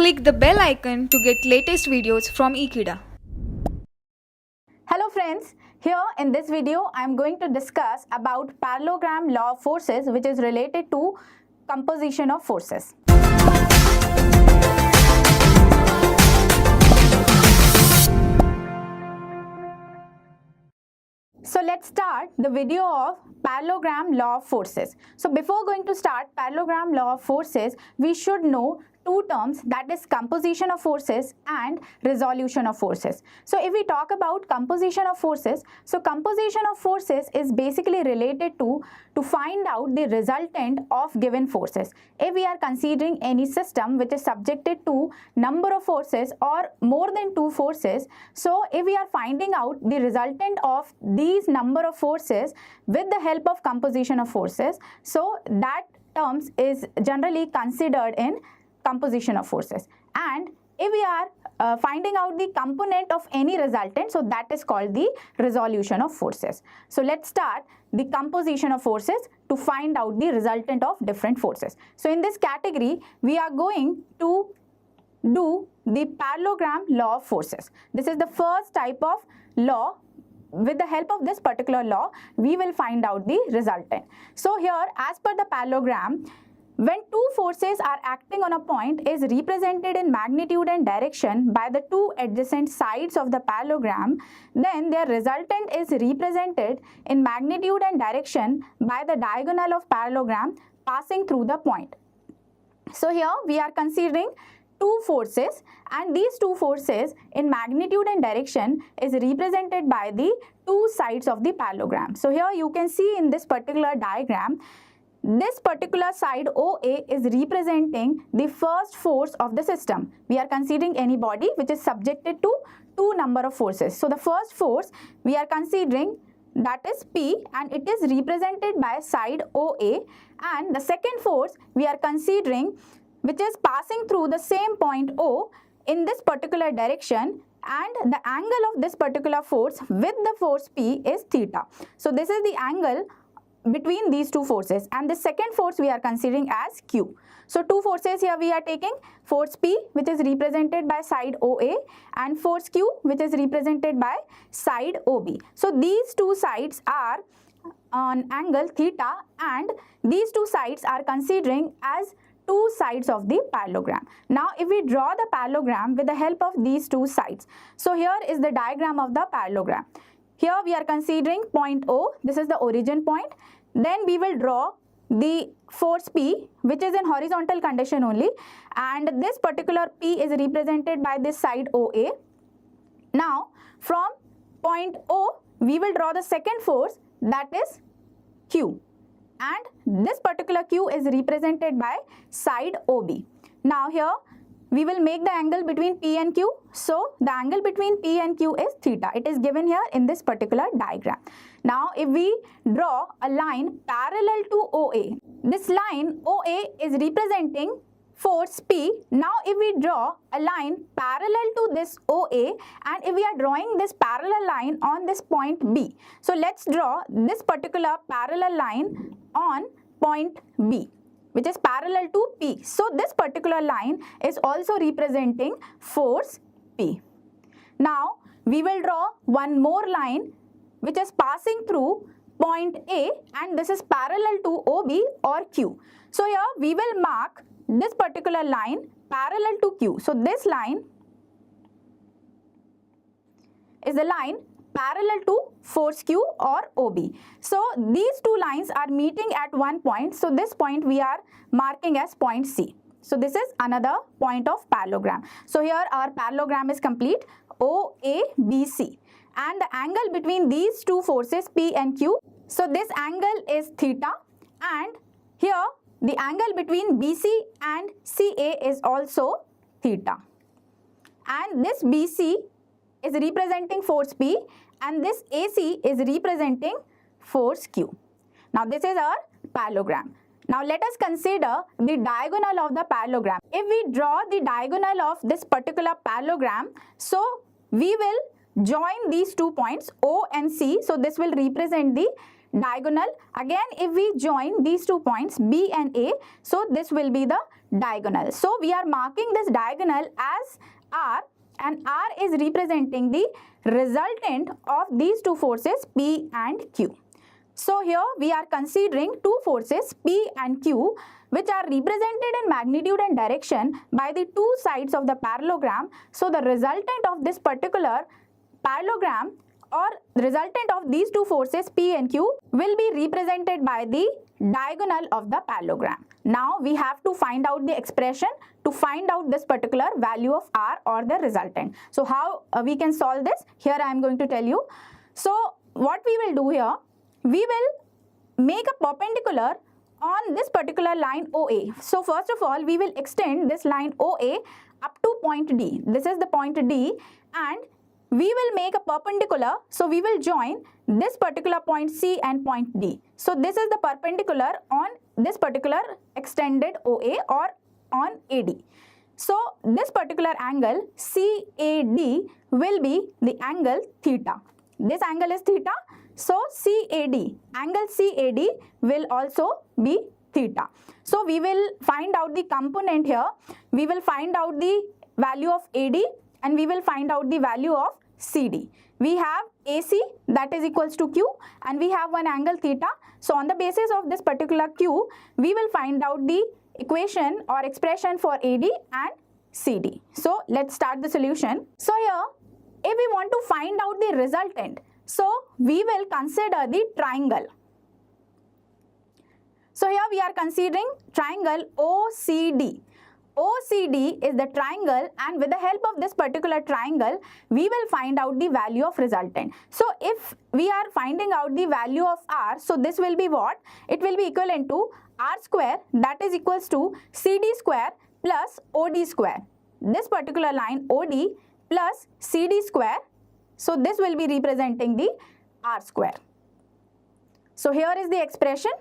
Click the bell icon to get latest videos from Ekeeda. Hello friends, here in this video I am going to discuss about Parallelogram Law of Forces, which is related to composition of forces. So let's start the video of Parallelogram Law of Forces. So before going to start Parallelogram Law of Forces, we should know two terms, that is composition of forces and resolution of forces. So if we talk about composition of forces, so composition of forces is basically related to find out the resultant of given forces. If we are considering any system which is subjected to number of forces or more than two forces, so if we are finding out the resultant of these number of forces with the help of composition of forces, so that terms is generally considered in composition of forces. And if we are finding out the component of any resultant, so that is called the resolution of forces. So let's start the composition of forces to find out the resultant of different forces. So in this category, we are going to do the parallelogram law of forces. This is the first type of law. With the help of this particular law, we will find out the resultant. So here, as per the parallelogram, when two forces are acting on a point is represented in magnitude and direction by the two adjacent sides of the parallelogram, then their resultant is represented in magnitude and direction by the diagonal of parallelogram passing through the point. So here we are considering two forces, and these two forces in magnitude and direction is represented by the two sides of the parallelogram. So here you can see in this particular diagram, this particular side OA is representing the first force of the system. We are considering any body which is subjected to two number of forces. So the first force we are considering, that is P, and it is represented by side OA, and the second force we are considering, which is passing through the same point O in this particular direction, and the angle of this particular force with the force P is theta. So this is the angle between these two forces, and the second force we are considering as Q. So two forces here we are taking, force P which is represented by side OA and force Q which is represented by side OB. So these two sides are on angle theta, and these two sides are considering as two sides of the parallelogram. Now if we draw the parallelogram with the help of these two sides, so here is the diagram of the parallelogram. Here we are considering point O, this is the origin point. Then we will draw the force P which is in horizontal condition only, and this particular P is represented by this side OA. Now from point O we will draw the second force, that is Q, and this particular Q is represented by side OB. Now here we will make the angle between P and Q. So the angle between P and Q is theta. It is given here in this particular diagram. Now if we draw a line parallel to OA, this line OA is representing force P. Now if we draw a line parallel to this OA, and if we are drawing this parallel line on this point B, so let's draw this particular parallel line on point B, which is parallel to P. So this particular line is also representing force P. Now we will draw one more line which is passing through point A, and this is parallel to OB or Q. So here we will mark this particular line parallel to Q. So this line is a line parallel to force Q or OB. So these two lines are meeting at one point. So this point we are marking as point C. So this is another point of parallelogram. So here our parallelogram is complete, OABC. And the angle between these two forces P and Q, so this angle is theta, and here the angle between BC and CA is also theta. And this BC is representing force P, and this AC is representing force Q. Now this is our parallelogram. Now let us consider the diagonal of the parallelogram. If we draw the diagonal of this particular parallelogram, so we will join these two points O and C. So this will represent the diagonal. Again, if we join these two points B and A, so this will be the diagonal. So we are marking this diagonal as R, and R is representing the resultant of these two forces P and Q. So here we are considering two forces P and Q, which are represented in magnitude and direction by the two sides of the parallelogram. So the resultant of this particular parallelogram or resultant of these two forces P and Q will be represented by the diagonal of the parallelogram. Now we have to find out the expression to find out this particular value of R or the resultant. So how we can solve this? Here I am going to tell you. So what we will do here, we will make a perpendicular on this particular line OA. So first of all, we will extend this line OA up to point D. This is the point D, and we will make a perpendicular. So we will join this particular point C and point D. So this is the perpendicular on this particular extended OA or on AD. So this particular angle CAD will be the angle theta. This angle is theta. So CAD, angle CAD will also be theta. So we will find out the component here. We will find out the value of AD and we will find out the value of CD. We have AC, that is equals to Q, and we have one angle theta. So on the basis of this particular Q, we will find out the equation or expression for AD and CD. So let's start the solution. So here, if we want to find out the resultant, so we will consider the triangle. So here we are considering triangle OCD. OCD is the triangle, and with the help of this particular triangle, we will find out the value of resultant. So if we are finding out the value of R, so this will be what? It will be equivalent to R square, that is equals to CD square plus OD square. This particular line OD plus CD square, so this will be representing the R square. So here is the expression.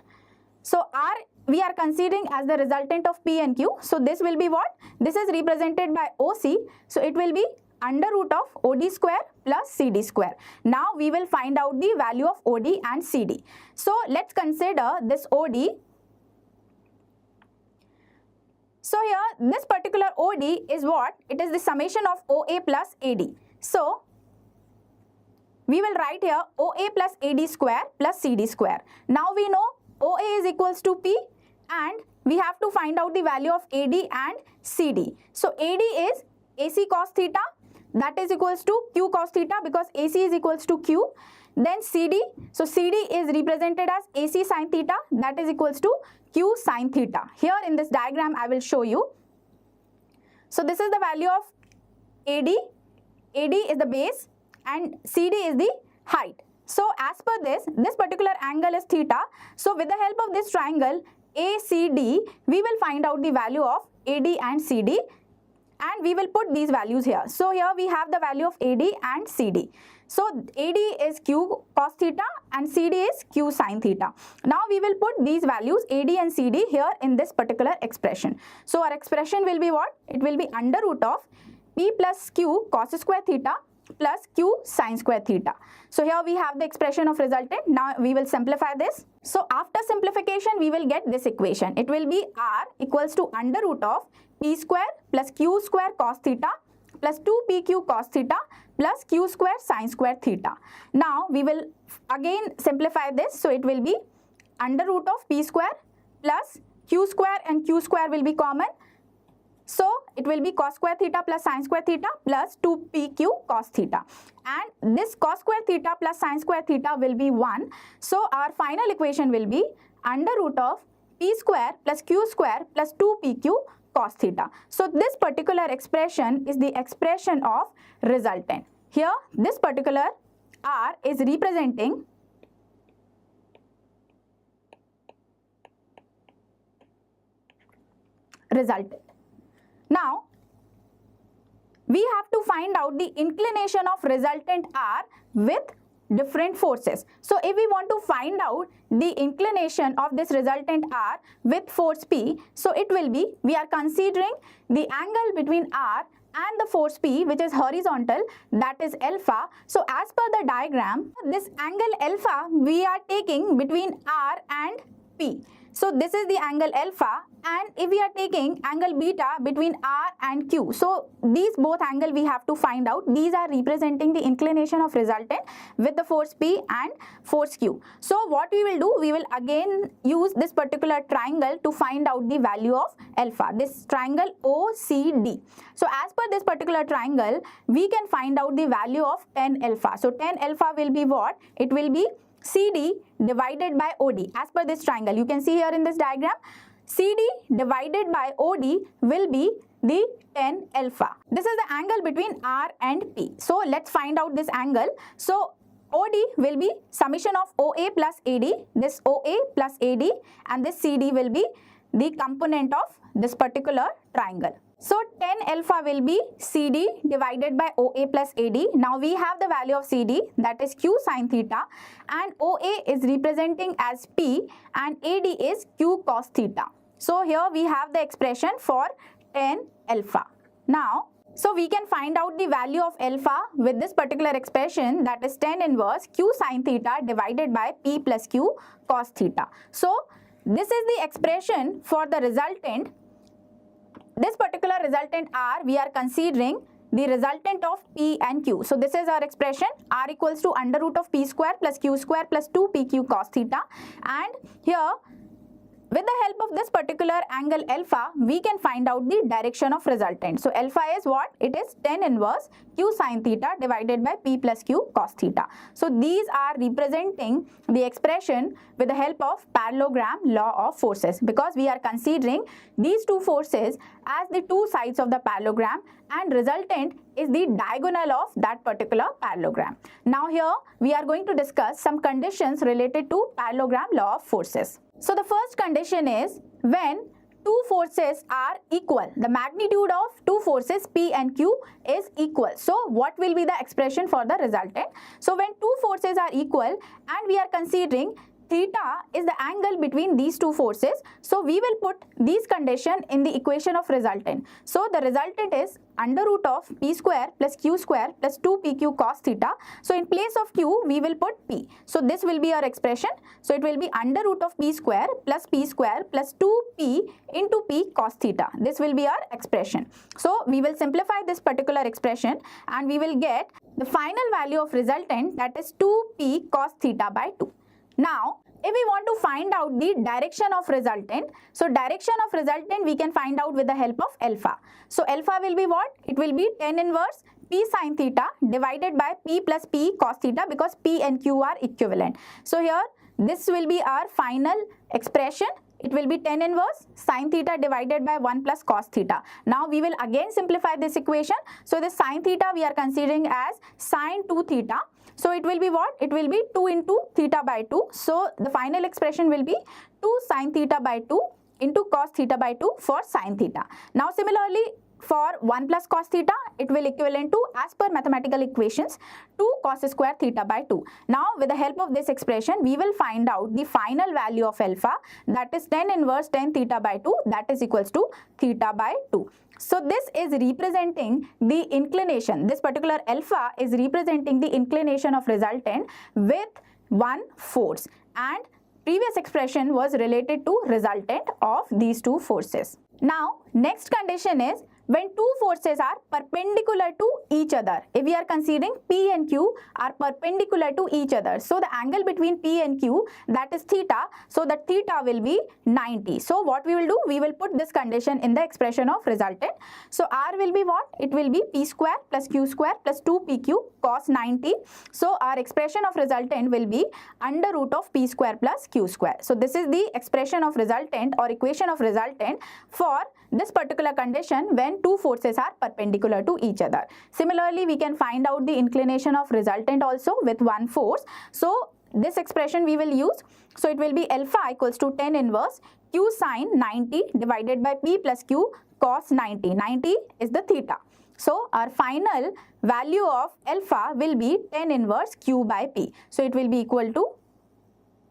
So R we are considering as the resultant of P and Q. So this will be what? This is represented by OC. So it will be under root of OD square plus CD square. Now we will find out the value of OD and CD. So let's consider this OD. So here this particular OD is what? It is the summation of OA plus AD. So we will write here OA plus AD square plus CD square. Now we know OA is equals to P, and we have to find out the value of AD and CD. So AD is AC cos theta, that is equals to Q cos theta because AC is equals to Q. Then CD, so CD is represented as AC sin theta, that is equals to Q sin theta. Here in this diagram I will show you. So this is the value of AD. AD is the base and CD is the height. So as per this particular angle is theta. So with the help of this triangle ACD, we will find out the value of AD and CD, and we will put these values here. So here we have the value of AD and CD. So AD is Q cos theta and CD is Q sin theta. Now we will put these values AD and CD here in this particular expression. So our expression will be what? It will be under root of P plus Q cos square theta plus Q sin square theta. So here we have the expression of resultant. Now we will simplify this. So after simplification, we will get this equation. It will be R equals to under root of P square plus Q square cos theta plus 2PQ cos theta plus Q square sin square theta. Now we will again simplify this. So it will be under root of P square plus Q square, and Q square will be common. So it will be cos square theta plus sin square theta plus 2PQ cos theta. And this cos square theta plus sin square theta will be 1. So our final equation will be under root of P square plus Q square plus 2PQ cos theta. So this particular expression is the expression of resultant. Here this particular R is representing resultant. Now, we have to find out the inclination of resultant R with different forces. So, if we want to find out the inclination of this resultant R with force P, so it will be, we are considering the angle between R and the force P, which is horizontal, that is alpha. So, as per the diagram, this angle alpha we are taking between R and P. So this is the angle alpha, and if we are taking angle beta between R and Q, so these both angle we have to find out. These are representing the inclination of resultant with the force P and force Q. So what we will do, we will again use this particular triangle to find out the value of alpha, this triangle OCD. So as per this particular triangle, we can find out the value of tan alpha. So tan alpha will be what? It will be CD divided by OD. As per this triangle, you can see here in this diagram, CD divided by OD will be the tan alpha. This is the angle between R and P. So let's find out this angle. So OD will be summation of OA plus AD, this OA plus AD, and this CD will be the component of this particular triangle. So tan alpha will be CD divided by OA plus AD. Now we have the value of CD, that is Q sin theta, and OA is representing as P and AD is Q cos theta. So here we have the expression for tan alpha. Now, so we can find out the value of alpha with this particular expression, that is tan inverse Q sin theta divided by P plus Q cos theta. So this is the expression for the resultant. This particular resultant R, we are considering the resultant of P and Q. So this is our expression, R equals to under root of P square plus Q square plus 2PQ cos theta. And here, with the help of this particular angle alpha, we can find out the direction of resultant. So alpha is what? It is tan inverse Q sin theta divided by P plus Q cos theta. So these are representing the expression with the help of parallelogram law of forces, because we are considering these two forces as the two sides of the parallelogram, and resultant is the diagonal of that particular parallelogram. Now here we are going to discuss some conditions related to parallelogram law of forces. So the first condition is when two forces are equal, the magnitude of two forces P and Q is equal. So what will be the expression for the resultant? So when two forces are equal and we are considering theta is the angle between these two forces, so we will put these conditions in the equation of resultant. So the resultant is under root of P square plus Q square plus 2PQ cos theta. So in place of Q, we will put P. So this will be our expression. So it will be under root of P square plus 2P into P cos theta. This will be our expression. So we will simplify this particular expression and we will get the final value of resultant, that is 2P cos theta by 2. Now, if we want to find out the direction of resultant, so direction of resultant we can find out with the help of alpha. So alpha will be what? It will be tan inverse P sin theta divided by P plus P cos theta, because P and Q are equivalent. So here this will be our final expression. It will be tan inverse sin theta divided by 1 plus cos theta. Now we will again simplify this equation. So the sin theta we are considering as sin 2 theta. So it will be what? It will be 2 into theta by 2. So the final expression will be 2 sin theta by 2 into cos theta by 2 for sin theta. Now similarly, for 1 plus cos theta, it will equivalent to, as per mathematical equations, 2 cos square theta by 2. Now with the help of this expression, we will find out the final value of alpha, that is tan inverse tan theta by 2, that is equals to theta by 2. So this is representing the inclination. This particular alpha is representing the inclination of resultant with one force, and previous expression was related to resultant of these two forces. Now next condition is when two forces are perpendicular to each other. If we are considering P and Q are perpendicular to each other, so the angle between P and Q, that is theta, so the theta will be 90. So what we will do, we will put this condition in the expression of resultant. So R will be what? It will be P square plus Q square plus 2PQ cos 90. So our expression of resultant will be under root of P square plus Q square. So this is the expression of resultant or equation of resultant for this particular condition when two forces are perpendicular to each other. Similarly, we can find out the inclination of resultant also with one force. So this expression we will use. So it will be alpha equals to tan inverse Q sin 90 divided by P plus Q cos 90. 90 is the theta. So our final value of alpha will be tan inverse Q by P. So it will be equal to,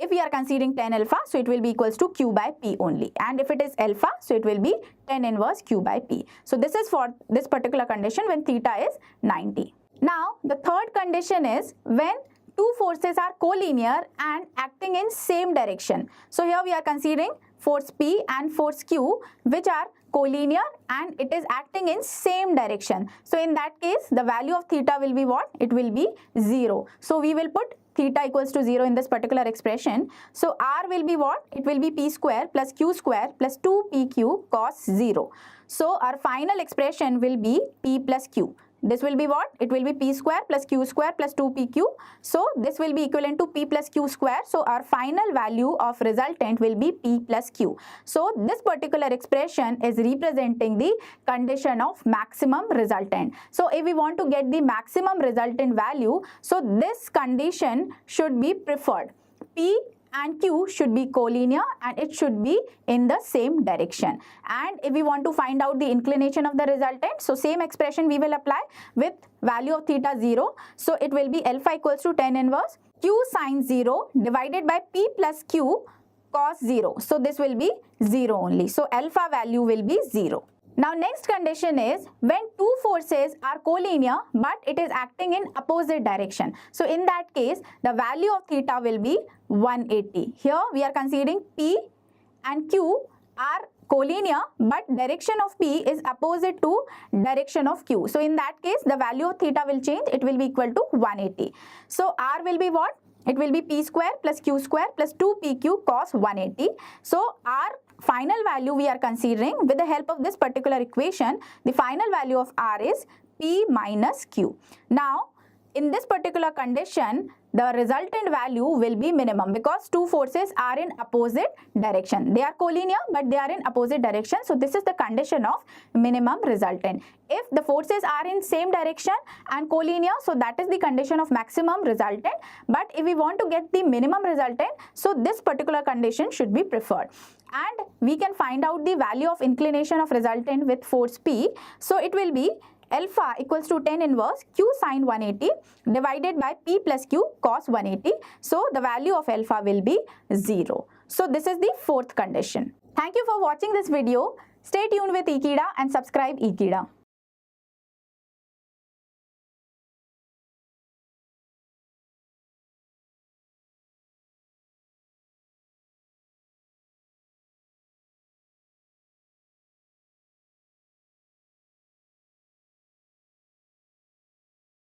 if we are considering tan alpha, so it will be equals to Q by P only. And if it is alpha, so it will be tan inverse Q by P. So this is for this particular condition when theta is 90. Now the third condition is when two forces are collinear and acting in same direction. So here we are considering force P and force Q, which are collinear and it is acting in same direction. So in that case, the value of theta will be what? It will be 0. So we will put theta equals to 0 in this particular expression. So R will be what? It will be P square plus Q square plus 2PQ cos 0. So our final expression will be P plus Q. This will be what? It will be P square plus Q square plus 2PQ. So this will be equivalent to P plus Q square. So our final value of resultant will be P plus Q. So this particular expression is representing the condition of maximum resultant. So if we want to get the maximum resultant value, so this condition should be preferred. P and Q should be collinear and it should be in the same direction. And if we want to find out the inclination of the resultant, so same expression we will apply with value of theta 0. So it will be alpha equals to tan inverse Q sin 0 divided by P plus Q cos 0. So this will be 0 only. So alpha value will be 0. Now next condition is when two forces are collinear but it is acting in opposite direction. So in that case, the value of theta will be 180. Here we are considering P and Q are collinear but direction of P is opposite to direction of Q. So in that case, the value of theta will change. It will be equal to 180. So R will be what? It will be P square plus Q square plus 2PQ cos 180. So our final value we are considering with the help of this particular equation, the final value of R is P minus Q. Now, in this particular condition, the resultant value will be minimum because two forces are in opposite direction. They are collinear but they are in opposite direction. So this is the condition of minimum resultant. If the forces are in same direction and collinear, so that is the condition of maximum resultant. But if we want to get the minimum resultant, so this particular condition should be preferred. And we can find out the value of inclination of resultant with force P. So it will be alpha equals to tan inverse Q sin 180 divided by P plus Q cos 180. So the value of alpha will be 0. So this is the fourth condition. Thank you for watching this video. Stay tuned with Ekeeda and subscribe Ekeeda.